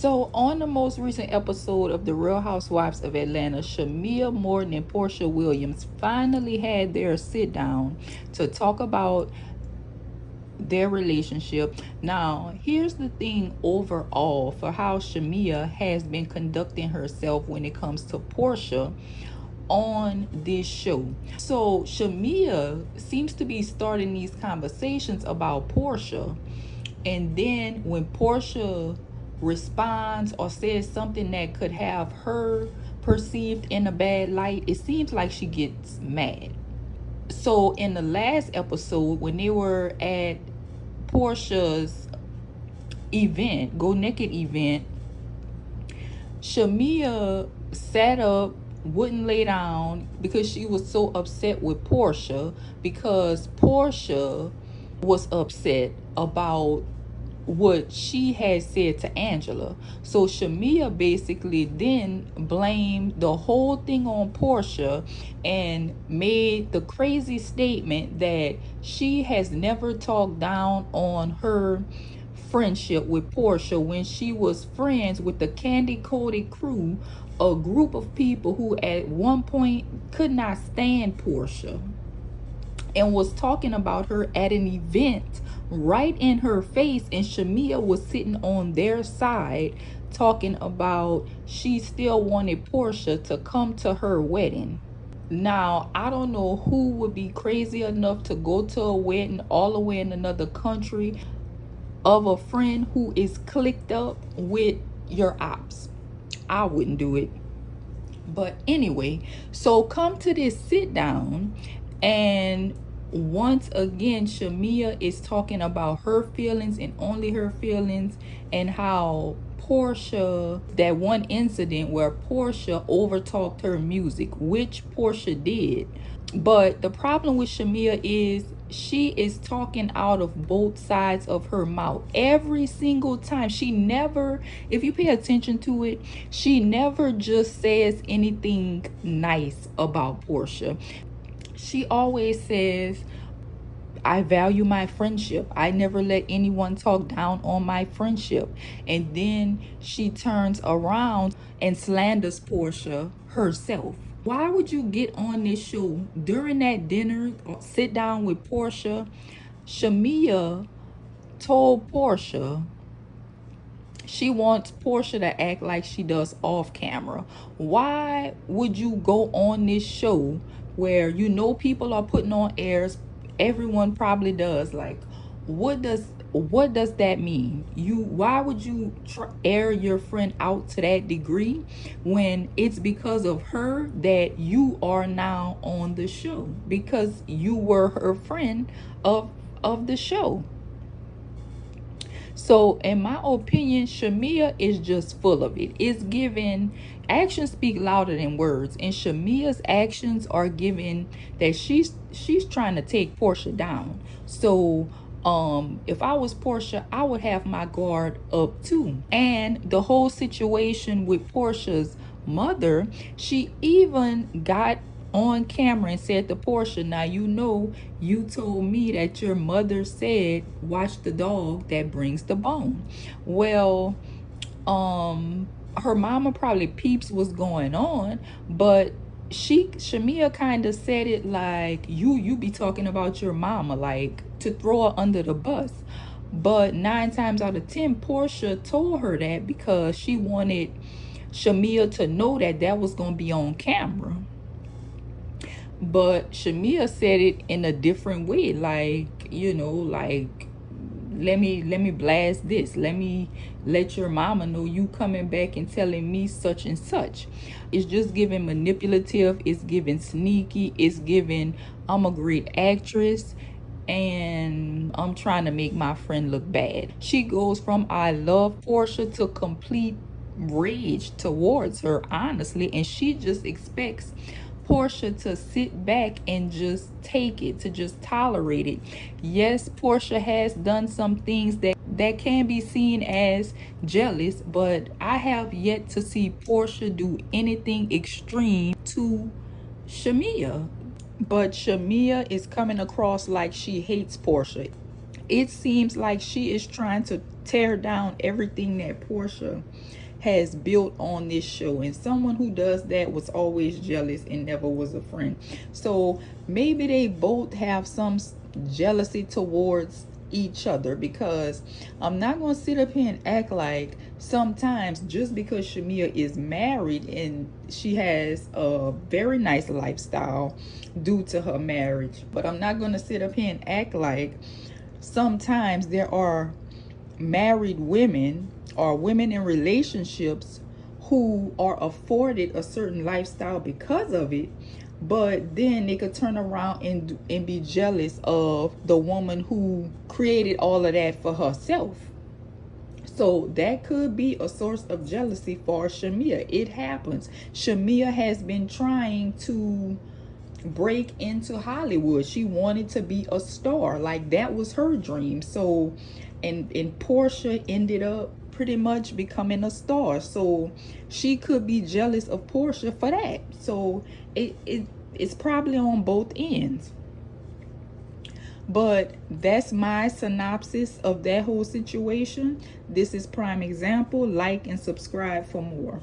So, on the most recent episode of The Real Housewives of Atlanta, Shamea, Morton, and Porsha Williams finally had their sit down to talk about their relationship. Now, here's the thing overall for how Shamea has been conducting herself when it comes to Porsha on this show. So, Shamea seems to be starting these conversations about Porsha, and then when Porsha responds or says something that could have her perceived in a bad light, it seems like she gets mad. So in the last episode, when they were at Porsha's event, Go Naked event, Shamea sat up, wouldn't lay down because she was so upset with Porsha, because Porsha was upset about what she had said to Angela. So Shamea basically then blamed the whole thing on Porsha and made the crazy statement that she has never talked down on her friendship with Porsha when she was friends with the Candy Coated crew, a group of people who at one point could not stand Porsha, and was talking about her at an event right in her face, and Shamea was sitting on their side talking about she still wanted Porsha to come to her wedding. Now, I don't know who would be crazy enough to go to a wedding all the way in another country of a friend who is clicked up with your ops. I wouldn't do it. But anyway, so come to this sit down, and once again, Shamea is talking about her feelings and only her feelings, and how Porsha, that one incident where Porsha overtalked her music, which Porsha did. But the problem with Shamea is she is talking out of both sides of her mouth every single time. She never, if you pay attention to it, she never just says anything nice about Porsha. She always says, I value my friendship. I never let anyone talk down on my friendship. And then she turns around and slanders Porsha herself. Why would you get on this show during that dinner or sit down with Porsha? Shamea told Porsha she wants Porsha to act like she does off camera. Why would you go on this show where you know people are putting on airs? Everyone probably does. Like, what does that mean? Why would you air your friend out to that degree when it's because of her that you are now on the show, because you were her friend of the show? So, in my opinion, Shamea is just full of it. It's given, actions speak louder than words, and Shamea's actions are given that she's trying to take Porsha down. So, if I was Porsha, I would have my guard up too. And the whole situation with Porsha's mother, she even got on camera and said to Porsha, now you know you told me that your mother said watch the dog that brings the bone. Well, her mama probably peeps what's going on, but Shamea kind of said it like you be talking about your mama, like to throw her under the bus. But 9 times out of 10, Porsha told her that because she wanted Shamea to know that that was gonna be on camera. But Shamea said it in a different way, like, like, let me blast this. Let me let your mama know you coming back and telling me such and such. It's just giving manipulative, it's giving sneaky, it's giving I'm a great actress and I'm trying to make my friend look bad. She goes from I love Porsha to complete rage towards her, honestly, and she just expects Porsha to sit back and just take it, to just tolerate it. Yes, Porsha has done some things that can be seen as jealous, but I have yet to see Porsha do anything extreme to Shamea. But Shamea is coming across like she hates Porsha. it seems like she is trying to tear down everything that Porsha has built on this show, and someone who does that was always jealous and never was a friend. So maybe they both have some jealousy towards each other, because I'm not going to sit up here and act like sometimes just because Shamea is married and she has a very nice lifestyle due to her marriage, but I'm not going to sit up here and act like sometimes there are married women or women in relationships who are afforded a certain lifestyle because of it, but then they could turn around and be jealous of the woman who created all of that for herself. So that could be a source of jealousy for Shamea. It happens. Shamea has been trying to break into Hollywood. She wanted to be a star. Like, that was her dream. So and Porsha ended up pretty much becoming a star. So she could be jealous of Porsha for that. So it's probably on both ends. But that's my synopsis of that whole situation. This is prime example. Like and subscribe for more.